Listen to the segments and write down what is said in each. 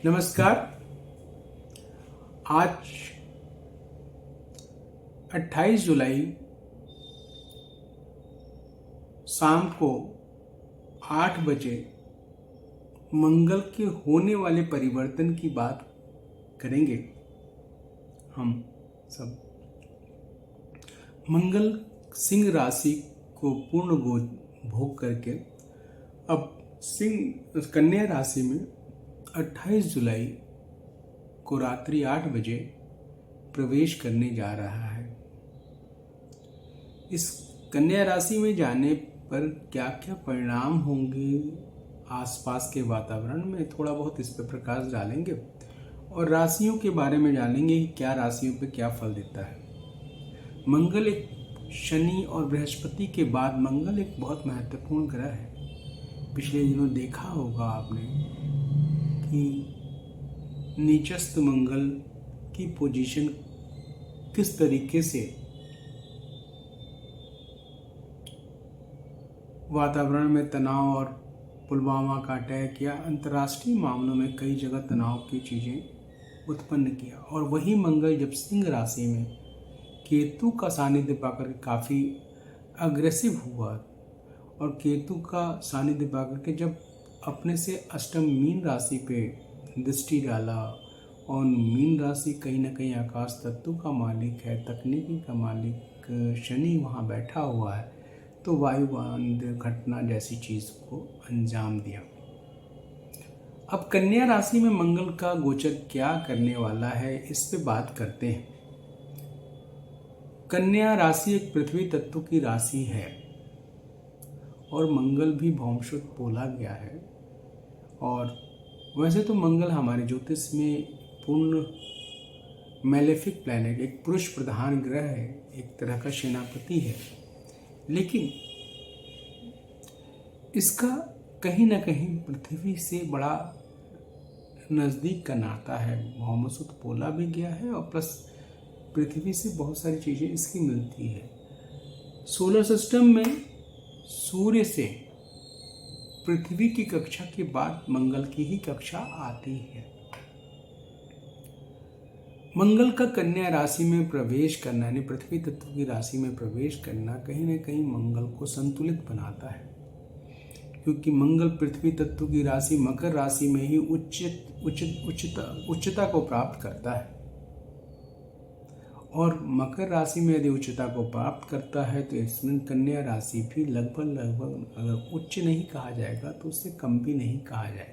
नमस्कार। आज 28 जुलाई शाम को 8 बजे मंगल के होने वाले परिवर्तन की बात करेंगे। हम सब मंगल सिंह राशि को पूर्ण भोग करके अब सिंह कन्या राशि में 28 जुलाई को रात्रि 8 बजे प्रवेश करने जा रहा है। इस कन्या राशि में जाने पर क्या क्या परिणाम होंगे, आसपास के वातावरण में थोड़ा बहुत इस पर प्रकाश डालेंगे और राशियों के बारे में जानेंगे कि क्या राशियों पे क्या फल देता है। मंगल एक शनि और बृहस्पति के बाद मंगल एक बहुत महत्वपूर्ण ग्रह है। पिछले दिनों देखा होगा आपने कि नीचस्थ मंगल की पोजीशन किस तरीके से वातावरण में तनाव और पुलवामा का अटैक या अंतर्राष्ट्रीय मामलों में कई जगह तनाव की चीज़ें उत्पन्न किया। और वही मंगल जब सिंह राशि में केतु का सानिध्य पाकर काफ़ी अग्रेसिव हुआ और केतु का सानिध्य पाकर के जब अपने से अष्टम मीन राशि पे दृष्टि डाला और मीन राशि कहीं ना कहीं आकाश तत्व का मालिक है, तकनीकी का मालिक शनि वहाँ बैठा हुआ है, तो वायुवान दुर्घटना जैसी चीज़ को अंजाम दिया। अब कन्या राशि में मंगल का गोचर क्या करने वाला है, इस पे बात करते हैं। कन्या राशि एक पृथ्वी तत्व की राशि है और मंगल भी भौमशुद्ध बोला गया है। और वैसे तो मंगल हमारे ज्योतिष में पूर्ण मैलेफिक प्लैनेट, एक पुरुष प्रधान ग्रह है, एक तरह का सेनापति है, लेकिन इसका कहीं ना कहीं पृथ्वी से बड़ा नज़दीक का नाता है। भौमशुद्ध बोला भी गया है और प्लस पृथ्वी से बहुत सारी चीज़ें इसकी मिलती है। सोलर सिस्टम में सूर्य से पृथ्वी की कक्षा के बाद मंगल की ही कक्षा आती है। मंगल का कन्या राशि में प्रवेश करना यानी पृथ्वी तत्व की राशि में प्रवेश करना कहीं ना कहीं मंगल को संतुलित बनाता है, क्योंकि मंगल पृथ्वी तत्व की राशि मकर राशि में ही उच्चता को प्राप्त करता है। और मकर राशि में यदि उच्चता को प्राप्त करता है तो इसमें कन्या राशि भी लगभग अगर उच्च नहीं कहा जाएगा तो उससे कम भी नहीं कहा जाएगा।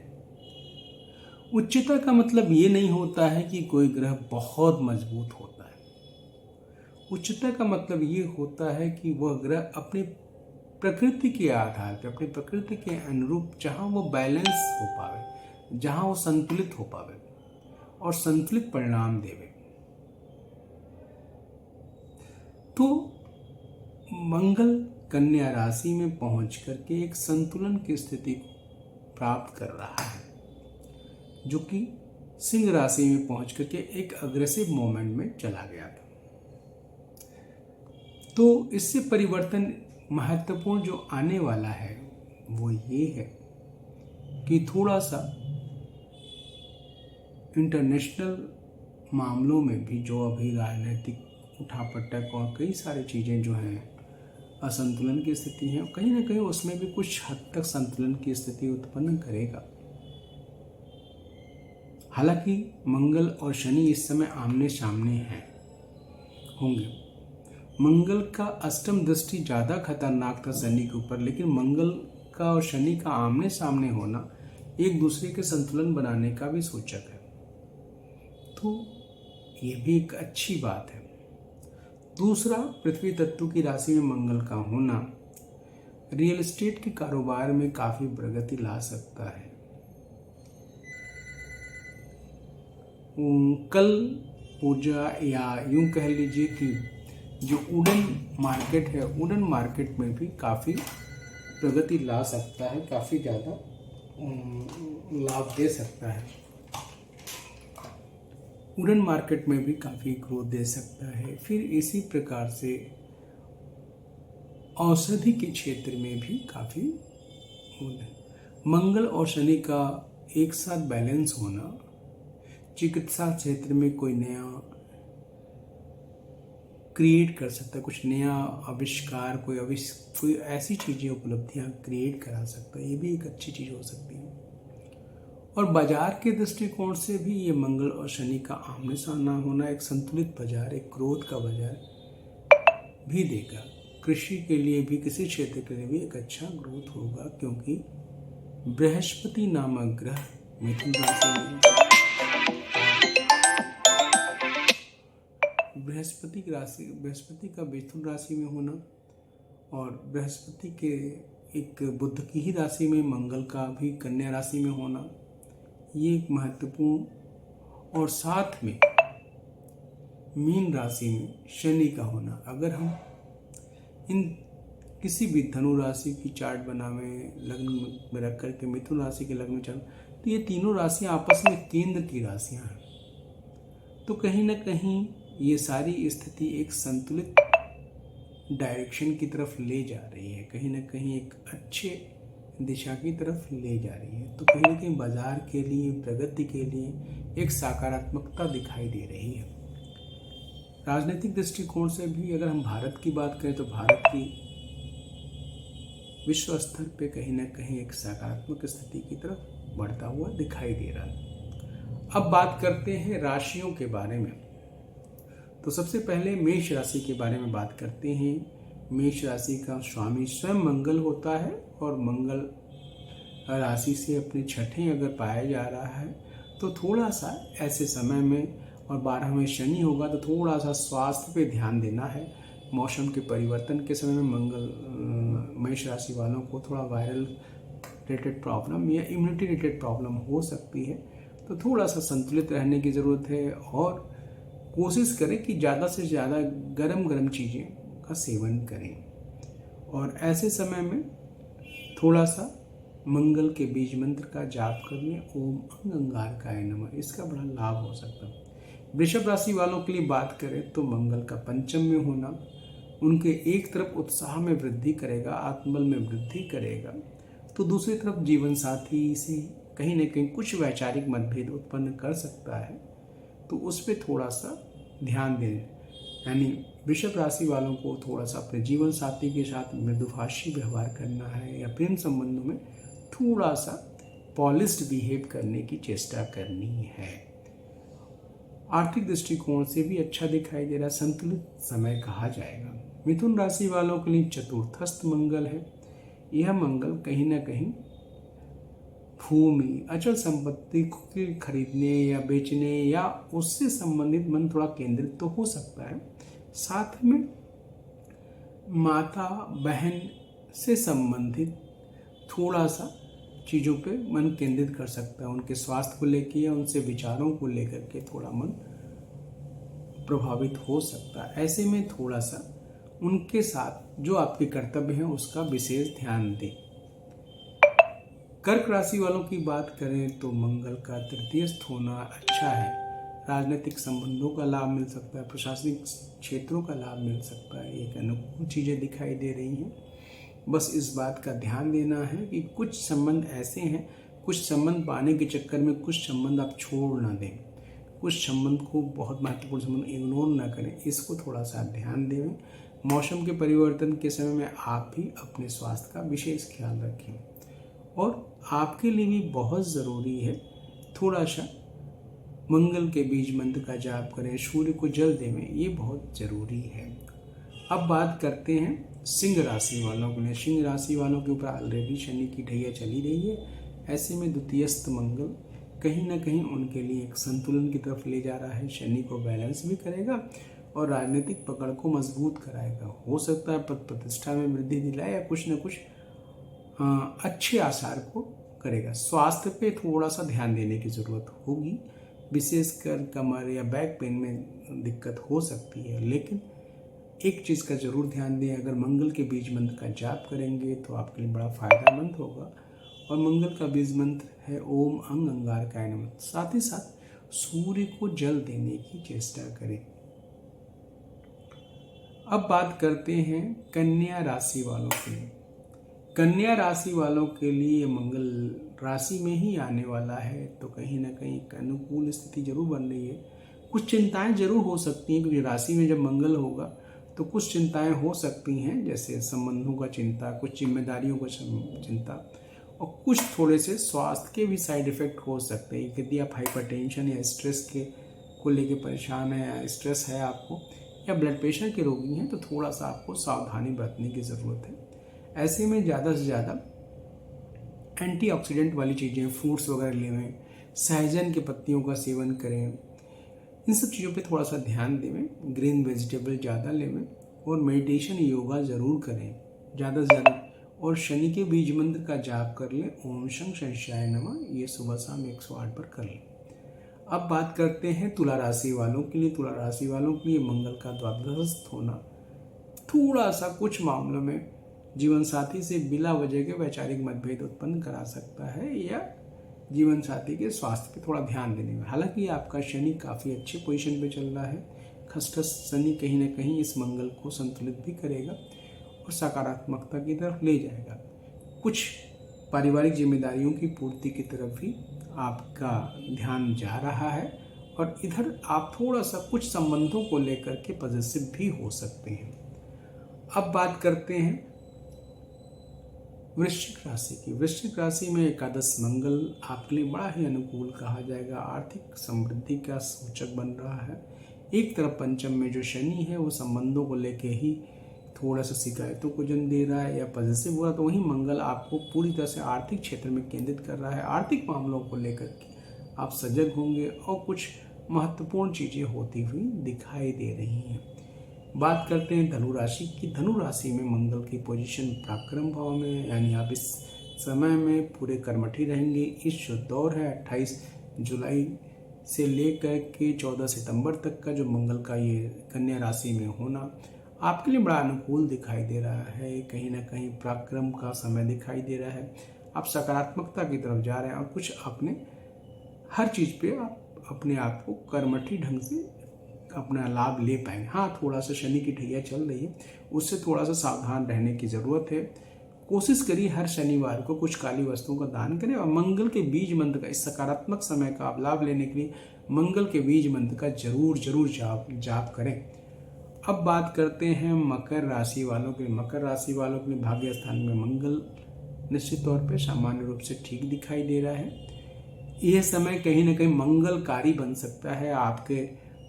उच्चता का मतलब ये नहीं होता है कि कोई ग्रह बहुत मजबूत होता है। उच्चता का मतलब ये होता है कि वह ग्रह अपनी प्रकृति के आधार पर, अपनी प्रकृति के अनुरूप जहाँ वो बैलेंस हो पावे, जहाँ वो संतुलित हो पावे और संतुलित परिणाम देवे। तो मंगल कन्या राशि में पहुंच करके एक संतुलन की स्थिति को प्राप्त कर रहा है, जो कि सिंह राशि में पहुंच करके एक अग्रेसिव मोमेंट में चला गया था। तो इससे परिवर्तन महत्वपूर्ण जो आने वाला है वो ये है कि थोड़ा सा इंटरनेशनल मामलों में भी जो अभी राजनीतिक उठापटक और कई सारी चीज़ें जो हैं असंतुलन की स्थिति है, कहीं ना कहीं उसमें भी कुछ हद तक संतुलन की स्थिति उत्पन्न करेगा। हालांकि मंगल और शनि इस समय आमने सामने हैं होंगे। मंगल का अष्टम दृष्टि ज़्यादा खतरनाक था शनि के ऊपर, लेकिन मंगल का और शनि का आमने सामने होना एक दूसरे के संतुलन बनाने का भी सूचक है, तो ये भी एक अच्छी बात है। दूसरा, पृथ्वी तत्व की राशि में मंगल का होना रियल एस्टेट के कारोबार में काफ़ी प्रगति ला सकता है। कल पूजा या यूं कह लीजिए कि जो वुडन मार्केट है, वुडन मार्केट में भी काफ़ी प्रगति ला सकता है, काफ़ी ज़्यादा लाभ दे सकता है। वुडन मार्केट में भी काफ़ी ग्रोथ दे सकता है। फिर इसी प्रकार से औषधि के क्षेत्र में भी काफ़ी मंगल और शनि का एक साथ बैलेंस होना चिकित्सा क्षेत्र में कोई नया क्रिएट कर सकता है, कुछ नया आविष्कार, कोई ऐसी चीज़ें, उपलब्धियां क्रिएट करा सकता है। ये भी एक अच्छी चीज़ हो सकती है। और बाजार के दृष्टिकोण से भी ये मंगल और शनि का आमने सामना होना एक संतुलित बाजार, एक ग्रोथ का बाजार भी देगा। कृषि के लिए भी, किसी क्षेत्र के लिए भी एक अच्छा ग्रोथ होगा, क्योंकि बृहस्पति नामक ग्रह मिथुन राशि में, बृहस्पति का मिथुन राशि में होना और बृहस्पति के एक बुध की ही राशि में, मंगल का भी कन्या राशि में होना, ये एक महत्वपूर्ण, और साथ में मीन राशि में शनि का होना। अगर हम इन किसी भी धनु राशि की चार्ट बनावे, लग्न में रख करके मिथुन राशि के लग्न में चार्ट, तो ये तीनों राशियां आपस में केंद्र की राशियां हैं। तो कहीं ना कहीं ये सारी स्थिति एक संतुलित डायरेक्शन की तरफ ले जा रही है, कहीं ना कहीं एक अच्छे दिशा की तरफ ले जा रही है। तो कहीं ना कहीं बाजार के लिए, प्रगति के लिए एक सकारात्मकता दिखाई दे रही है। राजनीतिक दृष्टिकोण से भी अगर हम भारत की बात करें तो भारत की विश्व स्तर पे कहीं ना कहीं एक सकारात्मक स्थिति की तरफ बढ़ता हुआ दिखाई दे रहा है। अब बात करते हैं राशियों के बारे में। तो सबसे पहले मेष राशि के बारे में बात करते हैं। मेष राशि का स्वामी स्वयं मंगल होता है और मंगल राशि से अपने छठे अगर पाया जा रहा है तो थोड़ा सा ऐसे समय में, और 12 में शनि होगा तो थोड़ा सा स्वास्थ्य पे ध्यान देना है। मौसम के परिवर्तन के समय में मंगल मेष राशि वालों को थोड़ा वायरल रिलेटेड प्रॉब्लम या इम्यूनिटी रिलेटेड प्रॉब्लम हो सकती है, तो थोड़ा सा संतुलित रहने की ज़रूरत है। और कोशिश करें कि ज़्यादा से ज़्यादा गरम चीज़ें का सेवन करें। और ऐसे समय में थोड़ा सा मंगल के बीज मंत्र का जाप कर लें, ओम अंगारकाय नमः, इसका बड़ा लाभ हो सकता है। वृषभ राशि वालों के लिए बात करें तो मंगल का पंचम में होना उनके एक तरफ उत्साह में वृद्धि करेगा, आत्मबल में वृद्धि करेगा, तो दूसरी तरफ जीवन साथी से कहीं ना कहीं कुछ वैचारिक मतभेद उत्पन्न कर सकता है, तो उस पर थोड़ा सा ध्यान दें। यानी वृषभ राशि वालों को थोड़ा सा अपने जीवन साथी के साथ मृदुभाषी व्यवहार करना है, या प्रेम संबंधों में थोड़ा सा पॉलिश्ड बिहेव करने की चेष्टा करनी है। आर्थिक दृष्टिकोण से भी अच्छा दिखाई दे रहा, संतुलित समय कहा जाएगा। मिथुन राशि वालों के लिए चतुर्थस्थ मंगल है। यह मंगल कहीं ना कहीं भूमि, अचल संपत्ति को खरीदने या बेचने या उससे संबंधित मन थोड़ा केंद्रित तो हो सकता है। साथ में माता बहन से संबंधित थोड़ा सा चीज़ों पे मन केंद्रित कर सकता है, उनके स्वास्थ्य को लेकर या उनसे विचारों को लेकर के थोड़ा मन प्रभावित हो सकता है। ऐसे में थोड़ा सा उनके साथ जो आपके कर्तव्य हैं उसका विशेष ध्यान दें। कर्क राशि वालों की बात करें तो मंगल का तृतीयस्थ होना अच्छा है। राजनीतिक संबंधों का लाभ मिल सकता है, प्रशासनिक क्षेत्रों का लाभ मिल सकता है, एक अनुकूल चीज़ें दिखाई दे रही हैं। बस इस बात का ध्यान देना है कि कुछ संबंध ऐसे हैं, कुछ संबंध पाने के चक्कर में कुछ संबंध आप छोड़ ना दें, कुछ संबंध को, बहुत महत्वपूर्ण संबंध इग्नोर ना करें, इसको थोड़ा सा ध्यान दें। मौसम के परिवर्तन के समय में आप भी अपने स्वास्थ्य का विशेष ख्याल रखें। और आपके लिए भी बहुत ज़रूरी है थोड़ा सा मंगल के बीज मंत्र का जाप करें, सूर्य को जल देवें, ये बहुत ज़रूरी है। अब बात करते हैं सिंह राशि वालों के लिए। सिंह राशि वालों के ऊपर ऑलरेडी शनि की ढैया चली रही है। ऐसे में द्वितीयस्थ मंगल कहीं ना कहीं उनके लिए एक संतुलन की तरफ ले जा रहा है, शनि को बैलेंस भी करेगा और राजनीतिक पकड़ को मजबूत कराएगा। हो सकता है पद प्रतिष्ठा में वृद्धि दिलाए या कुछ न कुछ अच्छे आसार को करेगा। स्वास्थ्य पे थोड़ा सा ध्यान देने की ज़रूरत होगी, विशेषकर कमर या बैक पेन में दिक्कत हो सकती है। लेकिन एक चीज़ का ज़रूर ध्यान दें, अगर मंगल के बीज मंत्र का जाप करेंगे तो आपके लिए बड़ा फायदेमंद होगा। और मंगल का बीज मंत्र है ओम अंगारकाय नमः। साथ ही साथ सूर्य को जल देने की चेष्टा करें। अब बात करते हैं कन्या राशि वालों के लिए। कन्या राशि वालों के लिए मंगल राशि में ही आने वाला है, तो कहीं ना कहीं एक अनुकूल स्थिति जरूर बन रही है। कुछ चिंताएं जरूर हो सकती हैं, क्योंकि राशि में जब मंगल होगा तो कुछ चिंताएं हो सकती हैं, जैसे संबंधों का चिंता, कुछ जिम्मेदारियों का चिंता, और कुछ थोड़े से स्वास्थ्य के भी साइड इफेक्ट हो सकते हैं। यदि आप हाइपरटेंशन या स्ट्रेस के को लेके परेशान है, या स्ट्रेस है आपको, या ब्लड प्रेशर के रोगी हैं, तो थोड़ा सा आपको सावधानी बरतने की ज़रूरत है। ऐसे में ज़्यादा से ज़्यादा एंटीऑक्सीडेंट वाली चीज़ें, फ्रूट्स वगैरह लेवें, सहजन के पत्तियों का सेवन करें, इन सब चीज़ों पे थोड़ा सा ध्यान देवें, ग्रीन वेजिटेबल ज़्यादा लेवें, और मेडिटेशन योगा ज़रूर करें ज़्यादा से ज़्यादा, और शनि के बीज मंत्र का जाप कर लें, ओम शं शंशाय नमः, ये सुबह शाम 108 पर कर लें। अब बात करते हैं तुला राशि वालों के लिए। तुला राशि वालों के लिए मंगल का द्वादशस्थ होना थोड़ा सा कुछ मामलों में जीवन साथी से बिला वजह के वैचारिक मतभेद उत्पन्न करा सकता है, या जीवन साथी के स्वास्थ्य पे थोड़ा ध्यान देने में। हालांकि आपका शनि काफ़ी अच्छे पोजीशन पे चल रहा है। खसखस शनि कहीं ना कहीं इस मंगल को संतुलित भी करेगा और सकारात्मकता की तरफ ले जाएगा। कुछ पारिवारिक जिम्मेदारियों की पूर्ति की तरफ भी आपका ध्यान जा रहा है, और इधर आप थोड़ा सा कुछ संबंधों को लेकर के पॉजिटिव भी हो सकते हैं। अब बात करते हैं वृश्चिक राशि की। वृश्चिक राशि में एकादश मंगल आपके लिए बड़ा ही अनुकूल कहा जाएगा। आर्थिक समृद्धि का सूचक बन रहा है। एक तरफ पंचम में जो शनि है वो संबंधों को लेके ही थोड़ा सा शिकायतों को जन्म दे रहा है या पॉजिटिव हो रहा है, तो वहीं मंगल आपको पूरी तरह से आर्थिक क्षेत्र में केंद्रित कर रहा है। आर्थिक मामलों को लेकर के आप सजग होंगे और कुछ महत्वपूर्ण चीज़ें होती हुई दिखाई दे रही हैं। बात करते हैं धनु राशि की। धनु राशि में मंगल की पोजीशन पराक्रम भाव में, यानी आप इस समय में पूरे कर्मठी रहेंगे। इस जो दौर है 28 जुलाई से लेकर के 14 सितंबर तक का जो मंगल का ये कन्या राशि में होना आपके लिए बड़ा अनुकूल दिखाई दे रहा है। कहीं ना कहीं पराक्रम का समय दिखाई दे रहा है। आप सकारात्मकता की तरफ जा रहे हैं और कुछ अपने हर चीज़ पे आप अपने आप को कर्मठी ढंग से अपना लाभ ले पाएंगे। हाँ, थोड़ा सा शनि की ढैया चल रही है, उससे थोड़ा सा सावधान रहने की ज़रूरत है। कोशिश करिए हर शनिवार को कुछ काली वस्तुओं का दान करें, और मंगल के बीज मंत्र का, इस सकारात्मक समय का आप लाभ लेने के लिए मंगल के बीज मंत्र का जरूर जाप करें। अब बात करते हैं मकर राशि वालों के। मकर राशि वालों के लिए भाग्य स्थान में मंगल निश्चित तौर पे सामान्य रूप से ठीक दिखाई दे रहा है। यह समय कहीं ना कहीं मंगलकारी बन सकता है। आपके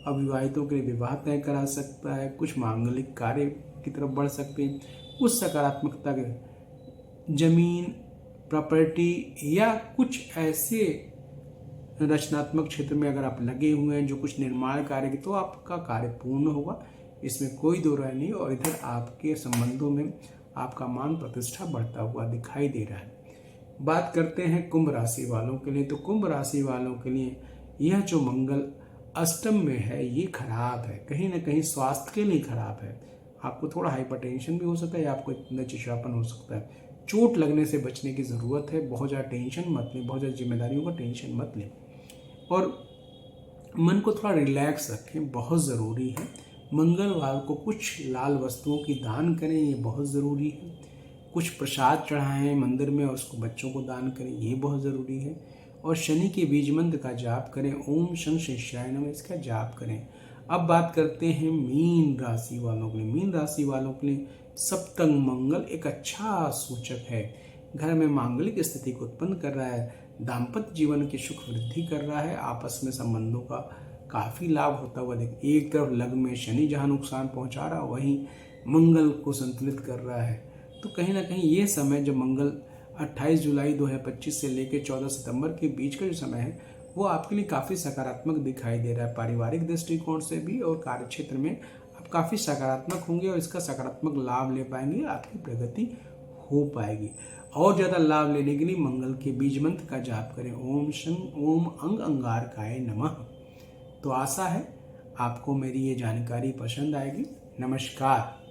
अविवाहितों के लिए विवाह तय करा सकता है, कुछ मांगलिक कार्य की तरफ बढ़ सकते हैं, कुछ सकारात्मकता के जमीन, प्रॉपर्टी या कुछ ऐसे रचनात्मक क्षेत्र में अगर आप लगे हुए हैं जो कुछ निर्माण कार्य की, तो आपका कार्य पूर्ण होगा, इसमें कोई दो राय नहीं। और इधर आपके संबंधों में आपका मान प्रतिष्ठा बढ़ता हुआ दिखाई दे रहा है। बात करते हैं कुंभ राशि वालों के लिए। तो कुंभ राशि वालों के लिए यह जो मंगल अष्टम में है ये खराब है, कहीं ना कहीं स्वास्थ्य के लिए खराब है। आपको थोड़ा हाइपरटेंशन भी हो सकता है, आपको इतना चिड़चिड़ापन हो सकता है। चोट लगने से बचने की ज़रूरत है। बहुत ज़्यादा टेंशन मत लें, बहुत ज़्यादा जिम्मेदारियों का टेंशन मत लें, और मन को थोड़ा रिलैक्स रखें, बहुत ज़रूरी है। मंगलवार को कुछ लाल वस्तुओं की दान करें, ये बहुत ज़रूरी है। कुछ प्रसाद चढ़ाएं मंदिर में और उसको बच्चों को दान करें, ये बहुत ज़रूरी है। और शनि के बीज मंत्र का जाप करें, ओम शं शिष्याय नमः, इसका जाप करें। अब बात करते हैं मीन राशि वालों के लिए। मीन राशि वालों के लिए सप्तम मंगल एक अच्छा सूचक है। घर में मांगलिक स्थिति को उत्पन्न कर रहा है, दाम्पत्य जीवन की सुख वृद्धि कर रहा है, आपस में संबंधों का काफ़ी लाभ होता हुआ देखिए। एक तरफ लग्न में शनि जहाँ नुकसान पहुँचा रहा, वहीं मंगल को संतुलित कर रहा है। तो कहीं ना कहीं ये समय जो मंगल 28 जुलाई 2025 से लेकर 14 सितंबर के बीच का जो समय है वो आपके लिए काफ़ी सकारात्मक दिखाई दे रहा है। पारिवारिक दृष्टिकोण से भी और कार्यक्षेत्र में आप काफ़ी सकारात्मक होंगे और इसका सकारात्मक लाभ ले पाएंगे, आपकी प्रगति हो पाएगी। और ज़्यादा लाभ लेने के लिए मंगल के बीज मंत्र का जाप करें, ओम शं ओम अंग अंगारकाय नमः। तो आशा है आपको मेरी ये जानकारी पसंद आएगी। नमस्कार।